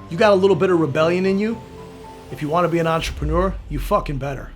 You got a little bit of rebellion in you? If you want to be an entrepreneur, you fucking better.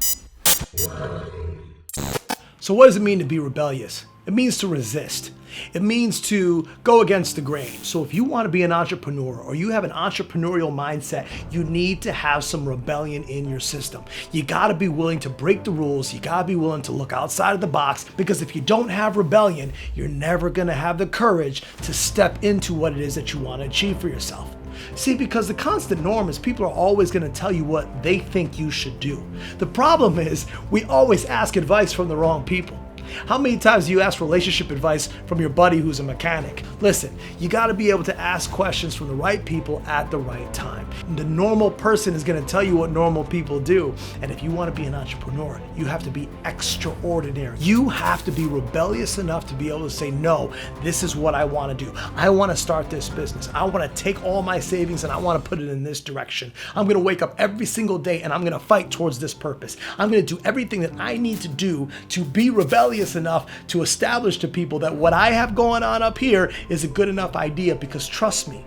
So what does it mean to be rebellious? It means to resist. It means to go against the grain. So if you want to be an entrepreneur or you have an entrepreneurial mindset, you need to have some rebellion in your system. You got to be willing to break the rules. You got to be willing to look outside of the box, because if you don't have rebellion, you're never going to have the courage to step into what it is that you want to achieve for yourself. See, because the constant norm is people are always going to tell you what they think you should do. The problem is we always ask advice from the wrong people. How many times do you ask relationship advice from your buddy who's a mechanic? Listen, you got to be able to ask questions from the right people at the right time. The normal person is going to tell you what normal people do. And if you want to be an entrepreneur, you have to be extraordinary. You have to be rebellious enough to be able to say, no, this is what I want to do. I want to start this business. I want to take all my savings and I want to put it in this direction. I'm going to wake up every single day and I'm going to fight towards this purpose. I'm going to do everything that I need to do to be rebellious enough to establish to people that what I have going on up here is a good enough idea. Because trust me,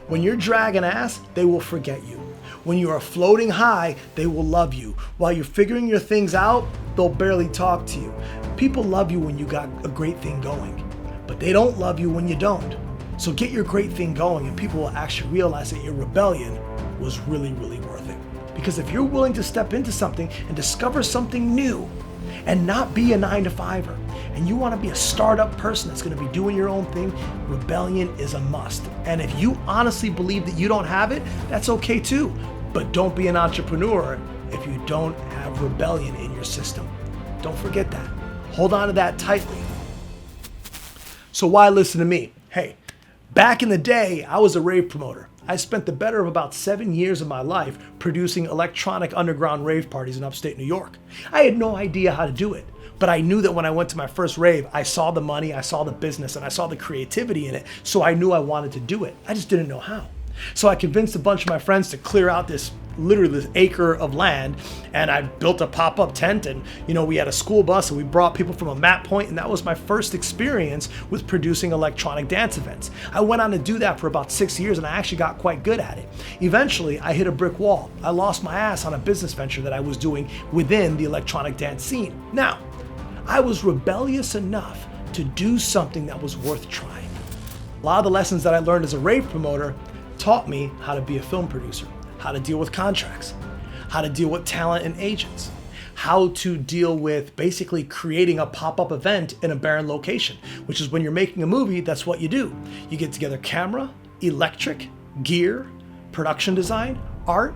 when you're dragging ass, they will forget you. When you are floating high, they will love you. While you're figuring your things out, they'll barely talk to you. People love you when you got a great thing going, but they don't love you when you don't. So get your great thing going and people will actually realize that your rebellion was really, really worth it. Because if you're willing to step into something and discover something new, and not be a 9-to-5er, and you want to be a startup person that's going to be doing your own thing, rebellion is a must. And if you honestly believe that you don't have it, that's okay too. But don't be an entrepreneur if you don't have rebellion in your system. Don't forget that. Hold on to that tightly. So why listen to me? Hey, back in the day, I was a rave promoter. I spent the better of about 7 years of my life producing electronic underground rave parties in upstate New York. I had no idea how to do it, but I knew that when I went to my first rave, I saw the money, I saw the business, and I saw the creativity in it, so I knew I wanted to do it. I just didn't know how. So I convinced a bunch of my friends to clear out literally this acre of land, and I built a pop-up tent, and we had a school bus and we brought people from a map point, and that was my first experience with producing electronic dance events. I went on to do that for about 6 years and I actually got quite good at it. Eventually, I hit a brick wall. I lost my ass on a business venture that I was doing within the electronic dance scene. Now, I was rebellious enough to do something that was worth trying. A lot of the lessons that I learned as a rave promoter taught me how to be a film producer, how to deal with contracts, how to deal with talent and agents, how to deal with basically creating a pop-up event in a barren location, which is when you're making a movie, that's what you do. You get together camera, electric, gear, production design, art,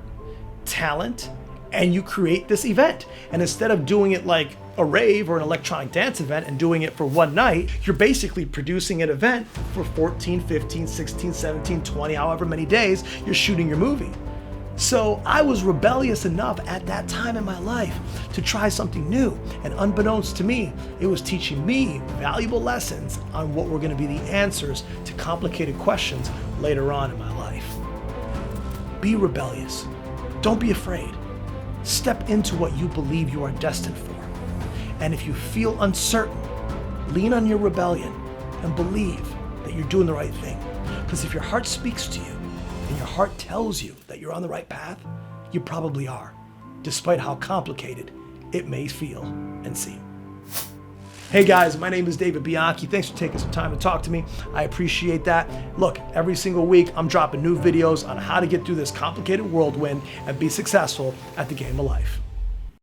talent, and you create this event. And instead of doing it like a rave or an electronic dance event and doing it for one night, you're basically producing an event for 14, 15, 16, 17, 20, however many days you're shooting your movie. So I was rebellious enough at that time in my life to try something new. And unbeknownst to me, it was teaching me valuable lessons on what were going to be the answers to complicated questions later on in my life. Be rebellious. Don't be afraid. Step into what you believe you are destined for. And if you feel uncertain, lean on your rebellion and believe that you're doing the right thing. Because if your heart speaks to you and your heart tells you that you're on the right path, you probably are, despite how complicated it may feel and seem. Hey guys, my name is David Bianchi. Thanks for taking some time to talk to me. I appreciate that. Look, every single week I'm dropping new videos on how to get through this complicated whirlwind and be successful at the game of life.